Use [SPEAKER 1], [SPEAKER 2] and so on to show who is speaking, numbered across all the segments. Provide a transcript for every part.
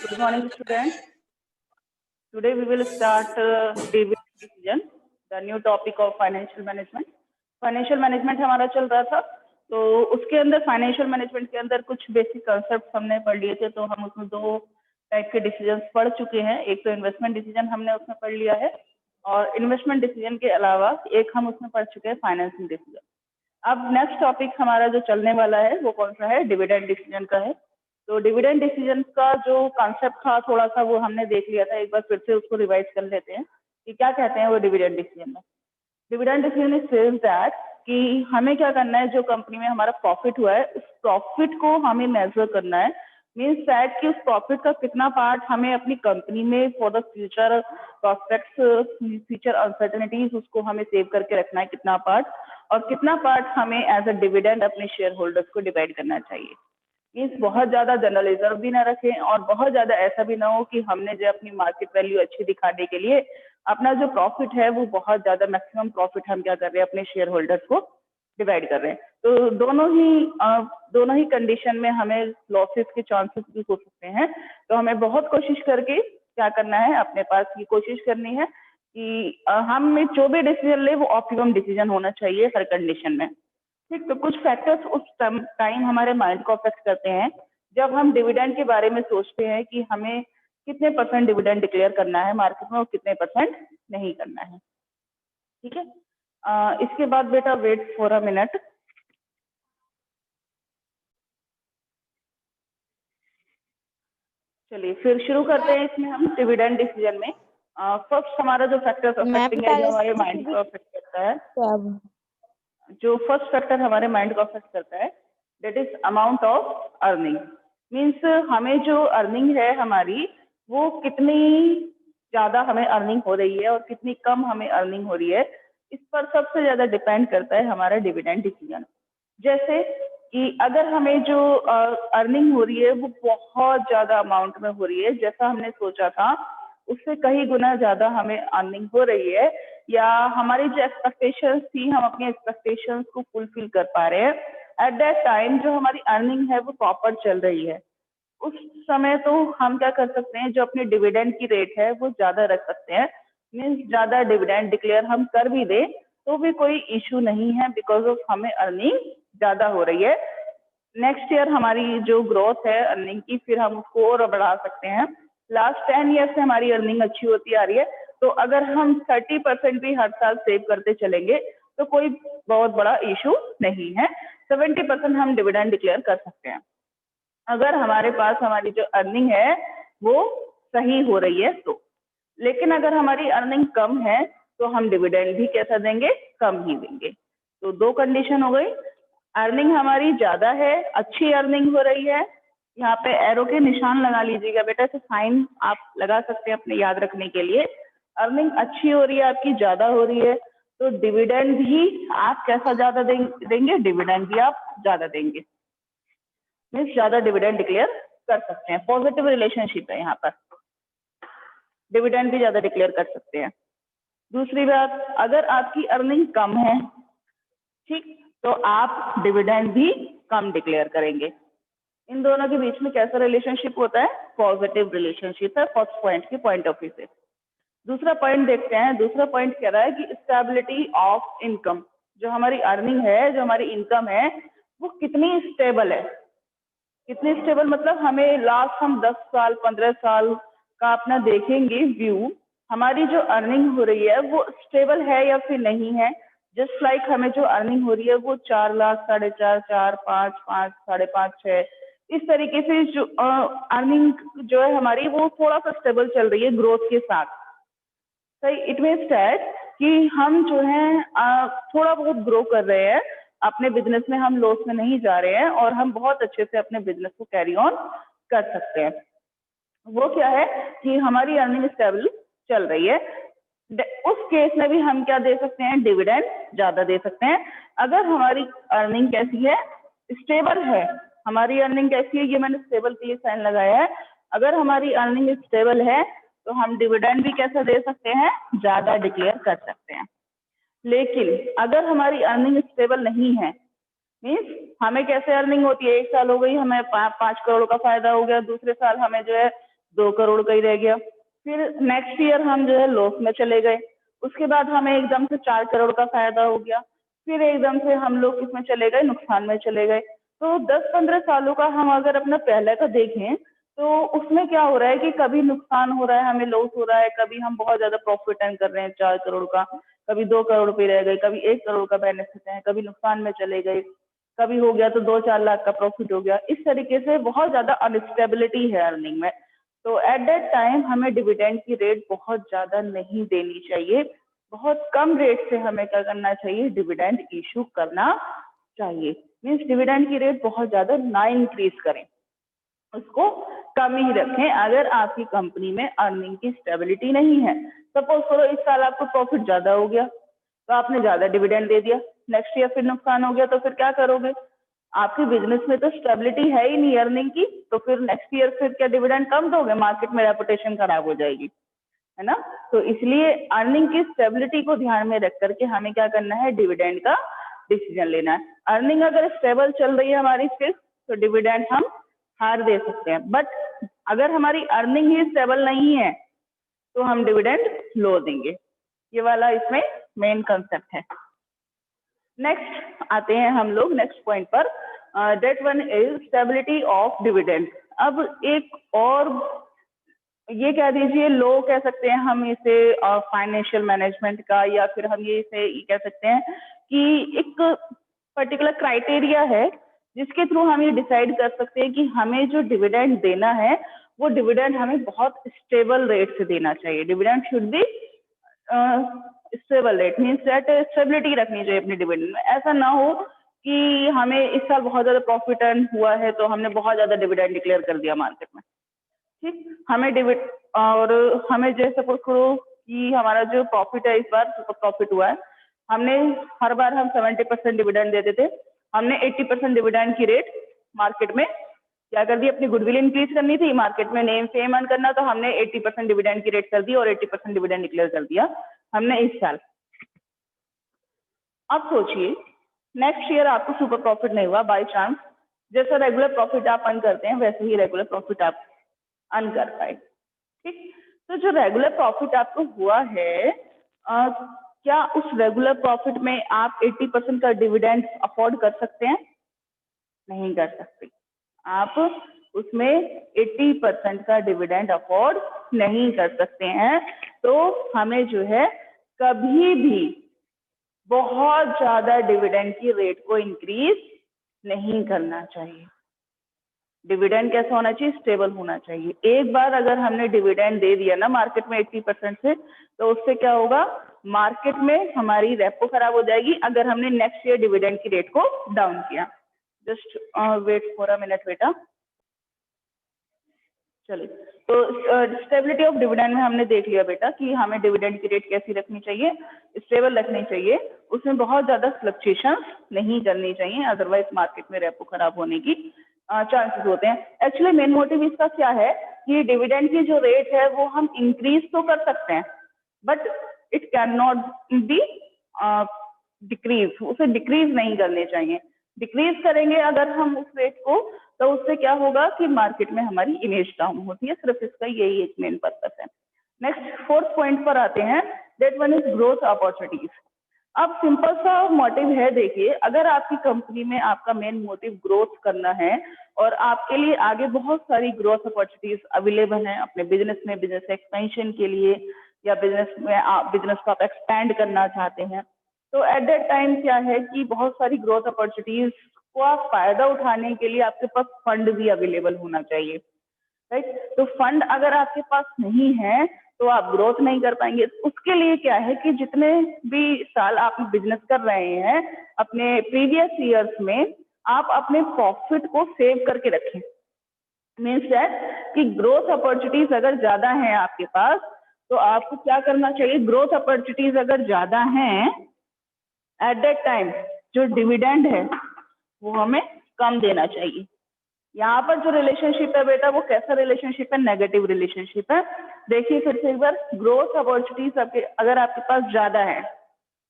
[SPEAKER 1] Good morning, students. Today we will start dividend decision, the new topic of financial management. Financial management हमारा चल रहा था, तो उसके अंदर फाइनेंशियल मैनेजमेंट के अंदर कुछ बेसिक कॉन्सेप्ट हमने पढ़ लिए थे। तो हम उसमें दो टाइप के डिसीजंस पढ़ चुके हैं। एक तो इन्वेस्टमेंट डिसीजन हमने उसमें पढ़ लिया है, और इन्वेस्टमेंट डिसीजन के अलावा एक हम उसमें पढ़ चुके हैं फाइनेंशियल डिसीजन। अब नेक्स्ट टॉपिक हमारा जो चलने वाला है वो कौन सा है? डिविडेंड डिसीजन का है। तो डिविडेंड डिसीजन का जो कॉन्सेप्ट था थोड़ा सा वो हमने देख लिया था, एक बार फिर से उसको रिवाइज कर लेते हैं कि क्या कहते हैं वो डिविडेंड डिसीजन में। Dividend decision is says that कि हमें क्या करना है, जो कंपनी में हमारा प्रॉफिट हुआ है उस प्रॉफिट को हमें मेजर करना है। मीन्स दैट कि उस प्रॉफिट का कितना पार्ट हमें अपनी कंपनी में for the future prospects, future uncertainties, उसको हमें सेव करके रखना है कितना पार्ट, और कितना पार्ट हमें एज अ डिविडेंड अपने शेयर होल्डर्स को डिवाइड करना चाहिए। मीन्स बहुत ज्यादा जनरलिज्म भी ना रखें और बहुत ज्यादा ऐसा भी ना हो कि हमने जो अपनी मार्केट वैल्यू अच्छी दिखाने के लिए अपना जो प्रॉफिट है वो बहुत ज्यादा मैक्सिमम प्रॉफिट हम क्या कर रहे हैं, अपने शेयर होल्डर्स को डिवाइड कर रहे हैं। तो दोनों ही कंडीशन में हमें लॉसेस के चांसेस भी हो सकते हैं। तो हमें बहुत कोशिश करके क्या करना है, अपने पास ये कोशिश करनी है कि हम जो भी डिसीजन ले वो ऑप्टिमम डिसीजन होना चाहिए हर कंडीशन में। ठीक, तो कुछ फैक्टर्स उस टाइम हमारे माइंड को अफेक्ट करते हैं जब हम डिविडेंड के बारे में सोचते हैं कि हमें कितने % डिविडेंड डिक्लेयर करना है मार्केट में और कितने % नहीं करना है। ठीक है, इसके बाद बेटा वेट फॉर अ मिनट। चलिए फिर शुरू करते हैं इसमें हम डिविडेंड डिसीजन में। फर्स्ट हमारा जो फैक्टर्स अफेक्टिंग है, जो हमारे माइंड को अफेक्ट करता है, जो फर्स्ट फैक्टर हमारे माइंड को अफेक्ट करता है that is amount of earning. Means हमें जो अर्निंग है हमारी वो कितनी ज्यादा हमें अर्निंग हो रही है और कितनी कम हमें अर्निंग हो रही है, इस पर सबसे ज्यादा डिपेंड करता है हमारा डिविडेंड डिसीजन। जैसे कि अगर हमें जो अर्निंग हो रही है वो बहुत ज्यादा अमाउंट में हो रही है, जैसा हमने सोचा था उससे कहीं गुना ज्यादा हमें अर्निंग हो रही है, या हमारी जो एक्सपेक्टेशंस थी हम अपनी एक्सपेक्टेशंस को फुलफिल कर पा रहे हैं, एट दैट टाइम जो हमारी अर्निंग है वो प्रॉपर चल रही है, उस समय तो हम क्या कर सकते हैं, जो अपने डिविडेंड की रेट है वो ज्यादा रख सकते हैं। मीन्स ज्यादा डिविडेंड डिक्लेयर हम कर भी दे तो भी कोई इशू नहीं है, बिकॉज ऑफ हमें अर्निंग ज्यादा हो रही है। नेक्स्ट ईयर हमारी जो ग्रोथ है अर्निंग की, फिर हम उसको और बढ़ा सकते हैं। लास्ट 10 ईयर से हमारी अर्निंग अच्छी होती आ रही है, तो अगर हम 30% भी हर साल सेव करते चलेंगे तो कोई बहुत बड़ा इशू नहीं है। 70% हम डिविडेंड डिक्लेयर कर सकते हैं अगर हमारे पास हमारी जो अर्निंग है वो सही हो रही है तो। लेकिन अगर हमारी अर्निंग कम है तो हम डिविडेंड भी कैसा देंगे, कम ही देंगे। तो दो कंडीशन हो गई, अर्निंग हमारी ज्यादा है, अच्छी अर्निंग हो रही है, यहाँ पे एरो के निशान लगा लीजिएगा बेटा, तो साइन आप लगा सकते हैं अपने याद रखने के लिए। अर्निंग अच्छी हो रही है आपकी, ज्यादा हो रही है, तो डिविडेंड भी आप कैसा ज्यादा देंगे, डिविडेंड भी आप ज्यादा देंगे। मीन्स ज्यादा डिविडेंड डिक्लेयर कर सकते हैं। पॉजिटिव रिलेशनशिप है यहाँ पर, डिविडेंड भी ज्यादा डिक्लेयर कर सकते हैं। दूसरी बात, अगर आपकी अर्निंग कम है, ठीक, तो आप डिविडेंड भी कम डिक्लेयर करेंगे। इन दोनों के बीच में कैसा रिलेशनशिप होता है, पॉजिटिव रिलेशनशिप है फर्स्ट पॉइंट के पॉइंट ऑफ व्यू से। दूसरा पॉइंट देखते हैं। दूसरा पॉइंट कह रहा है कि स्टेबिलिटी ऑफ इनकम, जो हमारी अर्निंग है, जो हमारी इनकम है, वो कितनी स्टेबल है। कितनी स्टेबल मतलब हमें लास्ट हम 10 साल 15 साल का अपना देखेंगे व्यू, हमारी जो अर्निंग हो रही है वो स्टेबल है या फिर नहीं है। जस्ट लाइक हमें जो अर्निंग हो रही है वो 4 लाख, 4.5, 4, 5, 5, 5.5, 6, इस तरीके से जो अर्निंग जो है हमारी वो थोड़ा सा स्टेबल चल रही है ग्रोथ के साथ। सही, इट मीन्स दैट कि हम जो है थोड़ा बहुत ग्रो कर रहे हैं अपने बिजनेस में, हम लॉस में नहीं जा रहे हैं और हम बहुत अच्छे से अपने बिजनेस को कैरी ऑन कर सकते हैं। वो क्या है कि हमारी अर्निंग स्टेबल चल रही है, उस केस में भी हम क्या दे सकते हैं, डिविडेंड ज्यादा दे सकते हैं। अगर हमारी अर्निंग कैसी है, स्टेबल है, हमारी अर्निंग कैसी है, ये मैंने स्टेबल के लिए साइन लगाया है। अगर हमारी अर्निंग स्टेबल है तो हम डिविडेंड भी कैसा दे सकते हैं, ज्यादा डिक्लेयर कर सकते हैं। लेकिन अगर हमारी अर्निंग स्टेबल नहीं है, मीन्स हमें कैसे अर्निंग होती है, एक साल हो गई हमें 5 करोड़ का फायदा हो गया, दूसरे साल हमें जो है 2 करोड़ का ही रह गया। फिर नेक्स्ट ईयर हम जो है लॉस में चले गए, उसके बाद हमें एकदम से 4 करोड़ का फायदा हो गया, फिर एकदम से हम लोग इसमें चले गए, नुकसान में चले गए। तो 10-15 सालों का हम अगर अपना पहले का देखें तो उसमें क्या हो रहा है कि कभी नुकसान हो रहा है, हमें लॉस हो रहा है, कभी हम बहुत ज्यादा प्रॉफिट अर्न कर रहे हैं 4 करोड़ का, कभी 2 करोड़ पे रह गए, कभी 1 करोड़ का बेनिफिट है, कभी नुकसान में चले गए, कभी हो गया तो 2-4 लाख का प्रॉफिट हो गया। इस तरीके से बहुत ज्यादा अनस्टेबिलिटी है अर्निंग में। तो एट दैट टाइम हमें डिविडेंड की रेट बहुत ज्यादा नहीं देनी चाहिए, बहुत कम रेट से हमें क्या करना चाहिए, डिविडेंड इशू करना चाहिए। मीन्स डिविडेंड की रेट बहुत ज्यादा ना इंक्रीज करें, उसको कम ही रखें अगर आपकी कंपनी में अर्निंग की स्टेबिलिटी नहीं है। सपोज करो इस साल आपको प्रॉफिट ज्यादा हो गया तो आपने ज्यादा डिविडेंड दे दिया, नेक्स्ट ईयर फिर नुकसान हो गया तो फिर क्या करोगे, आपके बिजनेस में तो स्टेबिलिटी है ही नहीं अर्निंग की, तो फिर नेक्स्ट ईयर फिर क्या डिविडेंड कम दोगे, मार्केट में रेपुटेशन खराब हो जाएगी, है ना। तो इसलिए अर्निंग की स्टेबिलिटी को ध्यान में रख करके हमें क्या करना है, डिविडेंड का डिसीजन लेना है। अर्निंग अगर स्टेबल चल रही है हमारी फिक्स, तो डिविडेंड हम हार दे सकते हैं, बट अगर हमारी अर्निंग ही स्टेबल नहीं है तो हम डिविडेंड लो देंगे। ये वाला इसमें मेन कंसेप्ट है। नेक्स्ट आते हैं हम लोग नेक्स्ट पॉइंट पर, that one is stability of dividend. अब एक और ये कह दीजिए लो कह सकते हैं हम इसे फाइनेंशियल मैनेजमेंट का, या फिर हम ये इसे कह सकते हैं कि एक पर्टिकुलर क्राइटेरिया है जिसके थ्रू हम ये डिसाइड कर सकते हैं कि हमें जो डिविडेंड देना है वो डिविडेंड हमें बहुत स्टेबल रेट से देना चाहिए। Dividend should be stable rate, means that stability रखनी चाहिए अपने डिविडेंड में। ऐसा ना हो कि हमें इस साल बहुत ज्यादा प्रॉफिट अर्न हुआ है तो हमने बहुत ज्यादा डिविडेंड डिक्लेयर कर दिया मार्केट में, ठीक, हमें डिविड और हमें जैसे सपोज करो कि हमारा जो प्रॉफिट है इस बार सुपर प्रॉफिट हुआ है, हमने हर बार हम 70% डिविडेंड देते थे, हमने 80% डिविडेंड की रेट मार्केट में क्या कर दी, अपनी गुडविल इंक्रीज करनी थी, मार्केट में नेम फेम अर्न करना, तो हमने 80% डिविडेंड की रेट कर दी और 80% डिविडेंड डिक्लेयर कर दिया हमने इस साल। अब सोचिए नेक्स्ट ईयर आपको सुपर प्रॉफिट नहीं हुआ, बाय चांस जैसा रेगुलर प्रॉफिट आप अर्न करते हैं वैसे ही रेगुलर प्रॉफिट आप अर्न कर पाए, ठीक। तो जो रेगुलर प्रॉफिट आपको हुआ है, क्या उस रेगुलर प्रॉफिट में आप 80% का डिविडेंड अफोर्ड कर सकते हैं? नहीं कर सकते। आप उसमें 80% का डिविडेंड अफोर्ड नहीं कर सकते हैं। तो हमें जो है कभी भी बहुत ज्यादा डिविडेंड की रेट को इंक्रीज नहीं करना चाहिए। डिविडेंड कैसा होना चाहिए, स्टेबल होना चाहिए। एक बार अगर हमने डिविडेंड दे दिया ना मार्केट में 80% से, तो उससे क्या होगा, मार्केट में हमारी रेपो खराब हो जाएगी अगर हमने नेक्स्ट ईयर डिविडेंड की रेट को डाउन किया। Just wait for a minute बेटा। चलिए, तो स्टेबिलिटी ऑफ डिविडेंड में हमने देख लिया बेटा कि हमें डिविडेंड की रेट कैसी रखनी चाहिए, स्टेबल रखनी चाहिए, उसमें बहुत ज्यादा फ्लक्चुएशन नहीं करनी चाहिए, अदरवाइज मार्केट में रेपो खराब होने की चांसेस होते हैं। एक्चुअली मेन मोटिव इसका क्या है कि डिविडेंड की जो रेट है वो हम इंक्रीज तो कर सकते हैं, but it can not be decrease, उसे डिक्रीज नहीं करने चाहिए। डिक्रीज करेंगे अगर हम उस रेट को, तो उससे क्या होगा कि मार्केट में हमारी इमेज डाउन होती है। सिर्फ इसका यही एक मेन पर्पस है। नेक्स्ट फोर्थ पॉइंट पर आते हैं, that one is growth opportunities. अब सिंपल सा मोटिव है, देखिए अगर आपकी कंपनी में आपका मेन मोटिव ग्रोथ करना है और आपके लिए आगे बहुत सारी ग्रोथ अपॉर्चुनिटीज अवेलेबल हैं अपने बिजनेस में, बिजनेस एक्सपेंशन के लिए, या बिजनेस में बिजनेस को आप एक्सपैंड करना चाहते हैं, तो एट दैट टाइम क्या है कि बहुत सारी ग्रोथ अपॉर्चुनिटीज को आप फायदा उठाने के लिए आपके पास फंड भी अवेलेबल होना चाहिए, राइट। तो फंड अगर आपके पास नहीं है तो आप ग्रोथ नहीं कर पाएंगे। उसके लिए क्या है कि जितने भी साल आप बिजनेस कर रहे हैं अपने प्रीवियस ईयर्स में, आप अपने प्रॉफिट को सेव करके रखें। मीन्स दैट कि ग्रोथ अपॉर्चुनिटीज अगर ज्यादा हैं आपके पास, तो आपको क्या करना चाहिए, ग्रोथ अपॉर्चुनिटीज अगर ज्यादा हैं एट दैट टाइम जो डिविडेंड है वो हमें कम देना चाहिए। यहाँ पर जो रिलेशनशिप है बेटा वो कैसा रिलेशनशिप है, नेगेटिव रिलेशनशिप है। देखिए फिर से एक बार, ग्रोथ अपॉर्चुनिटीज आपके अगर आपके पास ज्यादा है,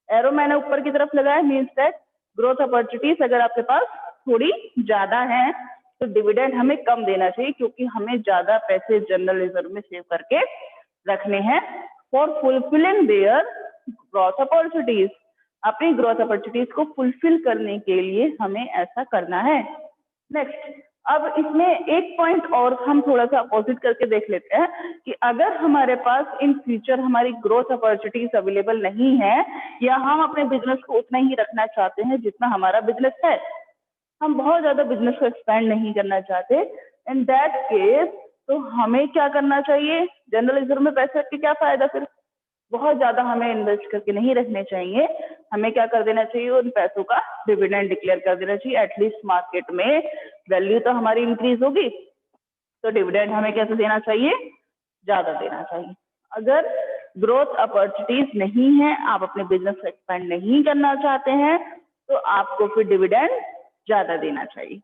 [SPEAKER 1] एरो मैंने ऊपर की तरफ लगाया, मीन्स दैट ग्रोथ अपॉर्चुनिटीज अगर आपके पास थोड़ी ज्यादा है तो डिविडेंड हमें कम देना चाहिए, क्योंकि हमें ज्यादा पैसे जनरल रिजर्व में सेव करके रखने हैं for fulfilling their growth opportunities. अपनी ग्रोथ अपॉर्चुनिटीज को फुलफिल करने के लिए हमें ऐसा करना है। नेक्स्ट, अब इसमें एक पॉइंट और हम थोड़ा सा अपोजिट करके देख लेते हैं कि अगर हमारे पास इन फ्यूचर हमारी ग्रोथ अपॉर्चुनिटीज अवेलेबल नहीं है, या हम अपने बिजनेस को उतना ही रखना चाहते हैं जितना हमारा बिजनेस है, हम बहुत ज्यादा बिजनेस को एक्सपेंड नहीं करना चाहते, इन दैट केस तो हमें क्या करना चाहिए? जनरल रिजर्व में पैसे रख के क्या फायदा? फिर बहुत ज्यादा हमें इन्वेस्ट करके नहीं रखने चाहिए। हमें क्या कर देना चाहिए? उन पैसों का डिविडेंड डिक्लेयर कर देना चाहिए। एटलीस्ट मार्केट में वैल्यू तो हमारी इंक्रीज होगी, तो डिविडेंड हमें कैसे देना चाहिए? ज्यादा देना चाहिए। अगर ग्रोथ अपॉर्चुनिटीज नहीं है, आप अपने बिजनेस को एक्सपेंड नहीं करना चाहते हैं, तो आपको फिर डिविडेंड ज्यादा देना चाहिए।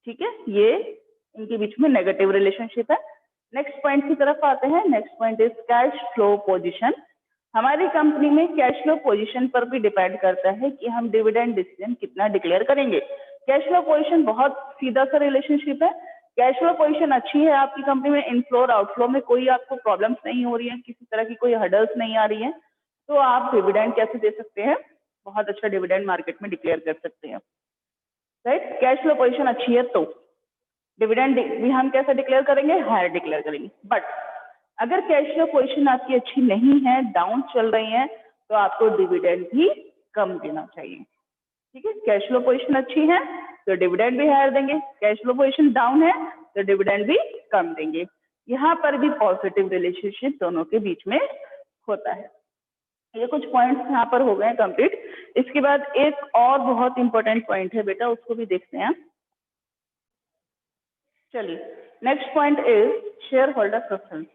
[SPEAKER 1] ठीक है, ये इनके बीच में नेगेटिव रिलेशनशिप है। नेक्स्ट पॉइंट की तरफ आते हैं। Next point is cash flow position. हमारी कंपनी में कैश फ्लो पोजीशन पर भी डिपेंड करता है कि हम डिविडेंड डिसीजन कितना डिक्लेयर करेंगे। कैश फ्लो पोजीशन बहुत सीधा सा रिलेशनशिप है। कैश फ्लो पोजीशन अच्छी है आपकी कंपनी में, इनफ्लो और आउटफ्लो में कोई आपको प्रॉब्लम्स नहीं हो रही है, किसी तरह की कोई हर्डल्स नहीं आ रही है, तो आप डिविडेंड कैसे दे सकते हैं? बहुत अच्छा डिविडेंड मार्केट में डिक्लेयर कर सकते हैं, राइट? कैश फ्लो पोजीशन अच्छी है तो डिविडेंड भी हम कैसे डिक्लेयर करेंगे? हायर डिक्लेयर करेंगे। बट अगर कैश फ्लो पोजीशन आपकी अच्छी नहीं है, डाउन चल रही है, तो आपको डिविडेंड भी कम देना चाहिए। ठीक है, कैश फ्लो पोजीशन अच्छी है तो डिविडेंड भी हायर देंगे, कैश फ्लो पोजीशन डाउन है तो डिविडेंड भी कम देंगे। यहाँ पर भी पॉजिटिव रिलेशनशिप दोनों के बीच में होता है। ये कुछ पॉइंट्स यहाँ पर हो गए कंप्लीट। इसके बाद एक और बहुत इंपॉर्टेंट पॉइंट है बेटा, उसको भी देखते हैं। चलिए, next point is share holder preference.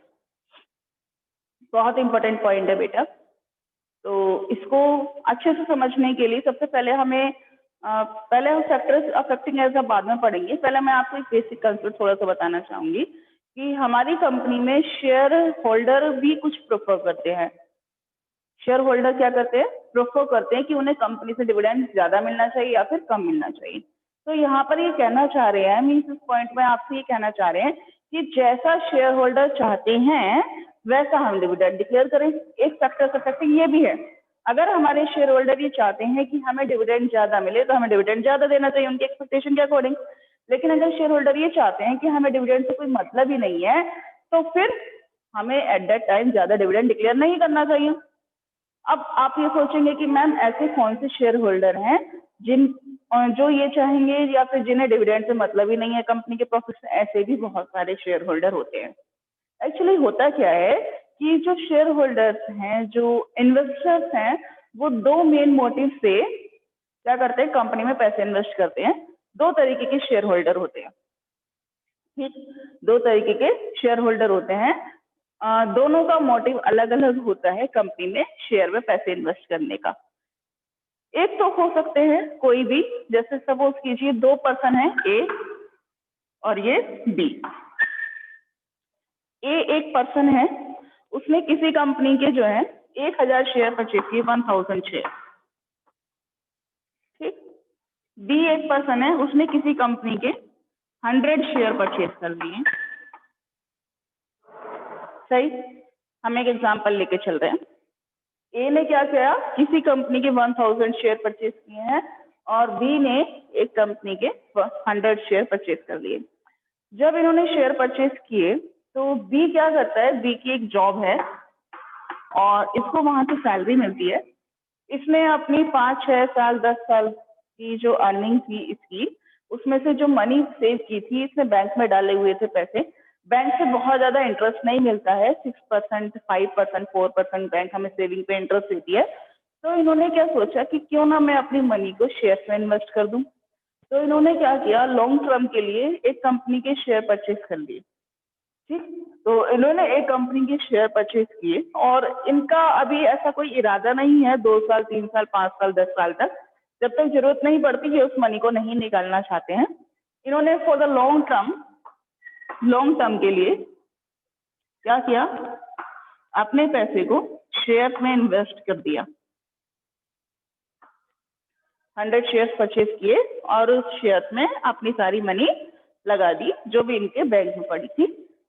[SPEAKER 1] बहुत इंपॉर्टेंट पॉइंट है बेटा, तो इसको अच्छे से समझने के लिए सबसे पहले हमें पहले हम फैक्टर्स अफेक्टिंग एज बाद में पढ़ेंगे। पहले मैं आपको एक बेसिक कंसेप्ट थोड़ा सा बताना चाहूंगी कि हमारी कंपनी में शेयर होल्डर भी कुछ प्रेफर करते हैं। शेयर होल्डर क्या करते हैं? प्रेफर करते हैं कि उन्हें कंपनी से डिविडेंड ज्यादा मिलना चाहिए या फिर कम मिलना चाहिए। तो यहाँ पर ये कहना चाह रहे हैं, मीन्स इस पॉइंट में आपसे ये कहना चाह रहे हैं कि जैसा शेयर होल्डर चाहते हैं वैसा हम डिविडेंड डिक्लेयर करें। एक फैक्टर अफेक्टिंग ये भी है, अगर हमारे शेयर होल्डर ये चाहते हैं कि हमें डिविडेंड ज्यादा मिले तो हमें डिविडेंड ज्यादा देना चाहिए उनके एक्सपेक्टेशन के अकॉर्डिंग। लेकिन अगर शेयर होल्डर ये चाहते हैं कि हमें डिविडेंड से कोई मतलब ही नहीं है, तो फिर हमें एट दैट टाइम ज्यादा डिविडेंड डिक्लेयर नहीं करना चाहिए। अब आप ये सोचेंगे कि मैम ऐसे कौन से शेयर होल्डर हैं जो ये चाहेंगे या फिर जिन्हें डिविडेंड से मतलब ही नहीं है कंपनी के प्रॉफिट से? ऐसे भी बहुत सारे शेयर होल्डर होते हैं। एक्चुअली होता क्या है कि जो शेयर होल्डर्स हैं, जो इन्वेस्टर्स हैं, वो दो मेन मोटिव से क्या करते हैं? कंपनी में पैसे इन्वेस्ट करते हैं। दो तरीके के शेयर होल्डर होते हैं, ठीक? दो तरीके के शेयर होल्डर होते हैं। दोनों का मोटिव अलग अलग होता है कंपनी में शेयर में पैसे इन्वेस्ट करने का। एक तो हो सकते हैं कोई भी, जैसे सपोज कीजिए दो पर्सन है, ए और ये बी। ए एक पर्सन है, उसने किसी कंपनी के जो है 1000 शेयर परचेज किए, 1000 शेयर, ठीक? बी एक पर्सन है, उसने किसी कंपनी के 100 शेयर परचेज कर दिए। सही, हम एक एग्जांपल लेके चल रहे हैं। ए ने क्या किया? किसी कंपनी के 1000 शेयर परचेज किए हैं और बी ने एक कंपनी के 100 शेयर परचेज कर लिए। जब इन्होंने शेयर परचेज किए तो बी क्या करता है? बी की एक जॉब है और इसको वहां से सैलरी मिलती है। इसने अपनी 5, 6 साल, 10 साल की जो अर्निंग थी इसकी, उसमें से जो मनी सेव की थी, इसने बैंक में डाले हुए थे पैसे। बैंक से बहुत ज्यादा इंटरेस्ट नहीं मिलता है, 6%, 5%, 4% बैंक हमें सेविंग पे इंटरेस्ट देती है। तो इन्होंने क्या सोचा कि क्यों ना मैं अपनी मनी को शेयर में इन्वेस्ट कर दूं। तो इन्होंने क्या किया? लॉन्ग टर्म के लिए एक कंपनी के शेयर परचेज कर लिए, ठीक? तो इन्होंने एक कंपनी के शेयर परचेज किए और इनका अभी ऐसा कोई इरादा नहीं है 2 साल, 3 साल, 5 साल, 10 साल तक, जब तक जरूरत नहीं पड़ती कि उस मनी को नहीं निकालना चाहते हैं। इन्होंने फॉर द लॉन्ग टर्म के लिए क्या किया? अपने पैसे को शेयर में इन्वेस्ट कर दिया। 100 शेयर परचेज किए और उस शेयर में अपनी सारी मनी लगा दी जो भी इनके बैंक में पड़ी थी।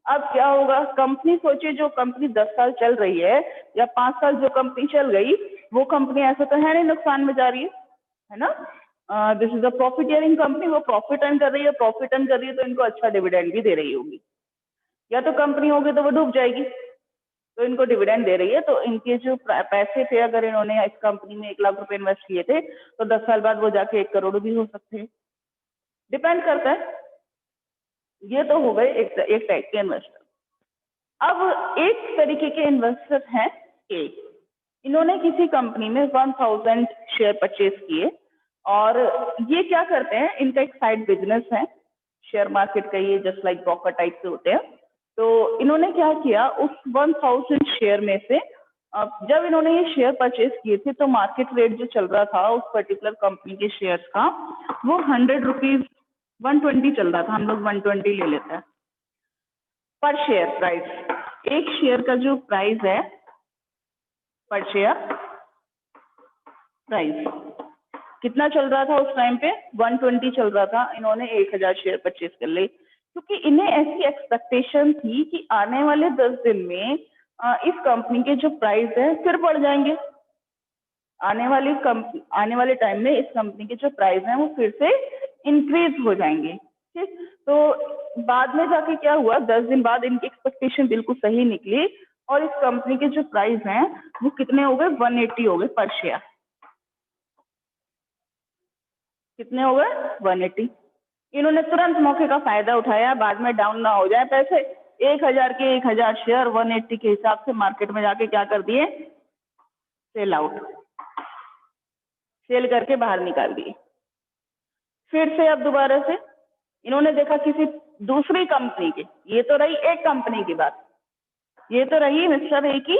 [SPEAKER 1] अब क्या होगा, कंपनी सोचे जो कंपनी 10 साल चल रही है या 5 साल जो कंपनी चल गई, वो कंपनी ऐसा तो है नहीं नुकसान में जा रही है ना। This is a profiteering company, वो प्रॉफिट अर्न कर रही है, प्रॉफिट अर्न कर रही है तो इनको अच्छा डिविडेंड भी दे रही होगी। या तो कंपनी होगी तो वो डूब जाएगी, तो इनको डिविडेंड दे रही है, तो इनके जो पैसे थे, अगर इन्होंने इस कंपनी में 1 लाख रुपए इन्वेस्ट किए थे तो 10 साल बाद वो जाके 1 करोड़ भी हो सकते हैं, डिपेंड करता है। ये तो हो गए एक टाइप के इन्वेस्टर। अब एक तरीके के इन्वेस्टर हैं ए, इन्होंने किसी कंपनी में 1000 शेयर परचेज किए और ये क्या करते हैं, इनका एक साइड बिजनेस है शेयर मार्केट का, ये जस्ट लाइक ब्रोकर टाइप से होते हैं। तो इन्होंने क्या किया, उस 1000 शेयर में से जब इन्होंने ये शेयर परचेज किए थे तो मार्केट रेट जो चल रहा था उस पर्टिकुलर कंपनी के शेयर्स का, वो 100 रुपीज 120 चल रहा था, हम लोग 120 ले लेते हैं पर शेयर प्राइस। एक शेयर का जो प्राइस है पर शेयर प्राइस कितना चल रहा था उस टाइम पे, 120 चल रहा था। इन्होंने 1000 शेयर परचेज कर लिए क्योंकि इन्हें ऐसी एक्सपेक्टेशन थी कि आने वाले 10 दिन में इस कंपनी के जो प्राइस है फिर बढ़ जाएंगे, आने वाले टाइम में इस कंपनी के जो प्राइस हैं वो फिर से इंक्रीज हो जाएंगे। ठीक, तो बाद में जाके क्या हुआ, 10 दिन बाद इनकी एक्सपेक्टेशन बिल्कुल सही निकली और इस कंपनी के जो प्राइस हैं वो कितने हो गए, 180 हो गए पर शेयर। कितने हो गए, 180। इन्होंने तुरंत मौके का फायदा उठाया, बाद में डाउन ना हो जाए पैसे, 1000 के 1000 शेयर 180 के हिसाब से मार्केट में जाके क्या कर दिए, सेल आउट, सेल करके बाहर निकाल दिए। फिर से अब दोबारा से इन्होंने देखा किसी दूसरी कंपनी के, ये तो रही एक कंपनी की बात, ये तो रही मिस्टर ए की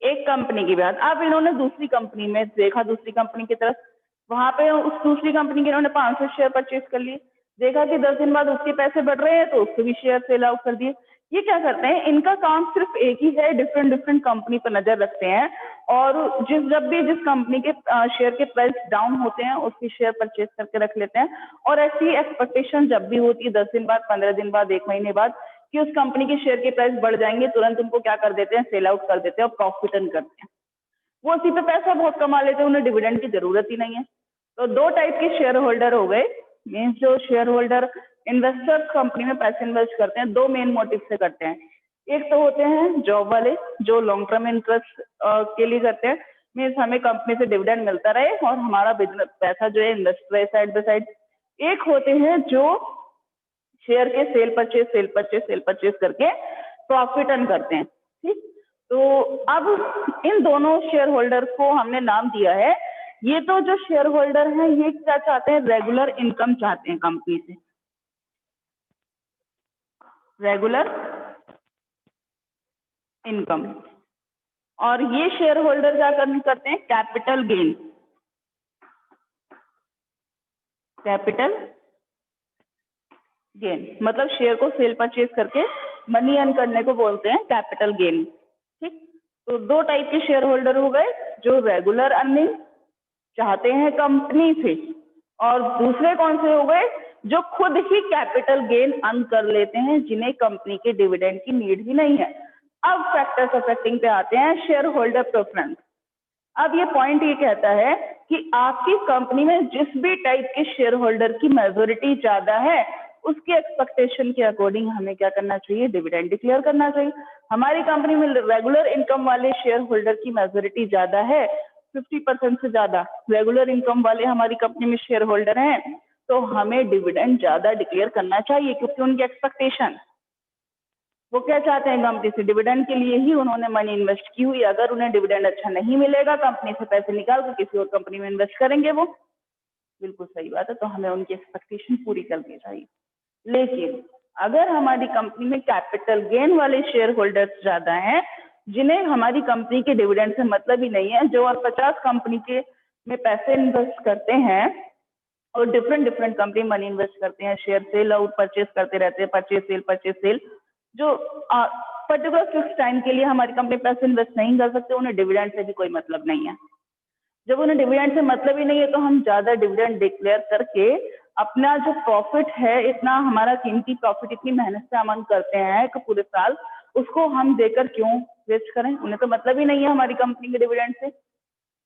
[SPEAKER 1] एक कंपनी की बात। अब इन्होंने दूसरी कंपनी में देखा, दूसरी कंपनी की तरफ, वहां पे उस दूसरी कंपनी के इन्होंने 500 शेयर परचेज कर लिए, देखा कि 10 दिन बाद उसके पैसे बढ़ रहे हैं तो उसके भी शेयर सेल आउट कर दिए। ये क्या करते हैं, इनका काम सिर्फ एक ही है, डिफरेंट कंपनी पर नजर रखते हैं और जब भी जिस कंपनी के शेयर के प्राइस डाउन होते हैं उसकी शेयर परचेज करके रख लेते हैं। और ऐसी एक्सपेक्टेशन जब भी होती है 10 दिन बाद, 15 दिन बाद, 1 महीने बाद कि उस कंपनी के शेयर के प्राइस बढ़ जाएंगे, तुरंत उनको क्या कर देते हैं, सेल आउट कर देते हैं और प्रॉफिट अर्न करते हैं। वो उसी पे पैसा बहुत कमा लेते हैं, उन्हें डिविडेंड की जरूरत ही नहीं है। तो 2 टाइप के शेयर होल्डर हो गए, मीन्स जो शेयर होल्डर इन्वेस्टर कंपनी में पैसे इन्वेस्ट करते हैं 2 मेन मोटिव से करते हैं। एक तो होते हैं जॉब वाले जो लॉन्ग टर्म इंटरेस्ट के लिए करते हैं, मीन्स हमें कंपनी से डिविडेंड मिलता रहे और हमारा बिजनेस पैसा जो है इन्वेस्ट रहे साइड बाय साइड। एक होते हैं जो शेयर के सेल परचेज करके प्रॉफिट अर्न करते हैं। ठीक, तो अब इन दोनों शेयर होल्डर को हमने नाम दिया है, ये तो जो शेयर होल्डर हैं ये क्या चाहते हैं, रेगुलर इनकम चाहते हैं कंपनी से, रेगुलर इनकम। और ये शेयर होल्डर क्या करते हैं, कैपिटल गेन, कैपिटल गेन मतलब शेयर को सेल परचेज करके मनी अर्न करने को बोलते हैं कैपिटल गेन। ठीक, तो 2 टाइप के शेयर होल्डर हो गए, जो रेगुलर अर्निंग चाहते हैं कंपनी से, और दूसरे कौन से हो गए, जो खुद ही कैपिटल गेन अर्न कर लेते हैं, जिन्हें कंपनी के डिविडेंड की नीड ही नहीं है। अब फैक्टर्स अफेक्टिंग पे आते हैं, शेयर होल्डर प्रेफरेंस। अब ये पॉइंट ये कहता है कि आपकी कंपनी में जिस भी टाइप के शेयर होल्डर की मेजोरिटी ज्यादा है उसके एक्सपेक्टेशन के अकॉर्डिंग हमें क्या करना चाहिए, डिविडेंड डिक्लेयर करना चाहिए। हमारी कंपनी में रेगुलर इनकम वाले शेयर होल्डर की मेजोरिटी ज्यादा है, 50% से ज्यादा रेगुलर इनकम वाले हमारी कंपनी में शेयर होल्डर हैं, तो हमें डिविडेंड ज्यादा डिक्लेयर करना चाहिए, क्योंकि उनकी एक्सपेक्टेशन, वो क्या चाहते हैं कंपनी से, डिविडेंड के लिए ही उन्होंने मनी इन्वेस्ट की हुई। अगर उन्हें डिविडेंड अच्छा नहीं मिलेगा, कंपनी से पैसे निकाल कर किसी और कंपनी में इन्वेस्ट करेंगे वो, बिल्कुल सही बात है। तो हमें उनकी एक्सपेक्टेशन पूरी करनी चाहिए। लेकिन अगर हमारी कंपनी में कैपिटल गेन वाले शेयर होल्डर्स ज्यादा हैं, जिन्हें हमारी कंपनी के डिविडेंड से मतलब ही नहीं है, जो और 50 कंपनी के में पैसे इन्वेस्ट करते हैं और डिफरेंट कंपनी मनी इन्वेस्ट करते हैं, शेयर सेल आउट परचेज करते रहते हैं, परचेज सेल, जो पर्टिकुलर फिक्स टाइम के लिए हमारी कंपनी पैसे इन्वेस्ट नहीं कर सकते, उन्हें डिविडेंड से भी कोई मतलब नहीं है। जब उन्हें डिविडेंड से मतलब ही नहीं है, तो हम ज्यादा डिविडेंड डिक्लेयर करके अपना जो प्रॉफिट है, इतना हमारा कीमती प्रॉफिट, इतनी मेहनत से हम करते हैं कि पूरे साल, उसको हम देकर क्यों वेस्ट करें? उन्हें तो मतलब ही नहीं है हमारी कंपनी के डिविडेंड से।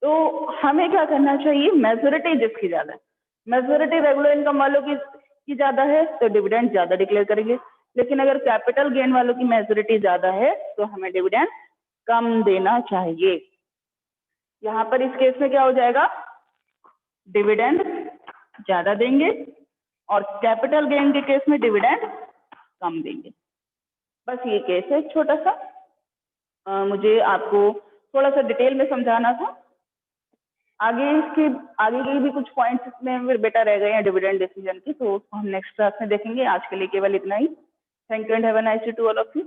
[SPEAKER 1] तो हमें क्या करना चाहिए? मेजोरिटी जिसकी ज्यादा है, मेजोरिटी रेगुलर इनकम वालों की ज्यादा है तो डिविडेंड ज्यादा डिक्लेयर करेंगे। लेकिन अगर कैपिटल गेन वालों की मेजोरिटी ज्यादा है तो हमें डिविडेंड कम देना चाहिए। यहाँ पर इस केस में क्या हो जाएगा? डिविडेंड ज्यादा देंगे और कैपिटल गेन के केस में डिविडेंड कम देंगे। बस ये केस है छोटा सा। मुझे आपको थोड़ा सा डिटेल में समझाना था। आगे के भी कुछ पॉइंट्स इसमें फिर बेटा रह गए हैं डिविडेंड डिसीजन की, तो उसको हम नेक्स्ट क्लास में देखेंगे। आज के लिए केवल इतना ही। Thank you and have a nice day to all of you.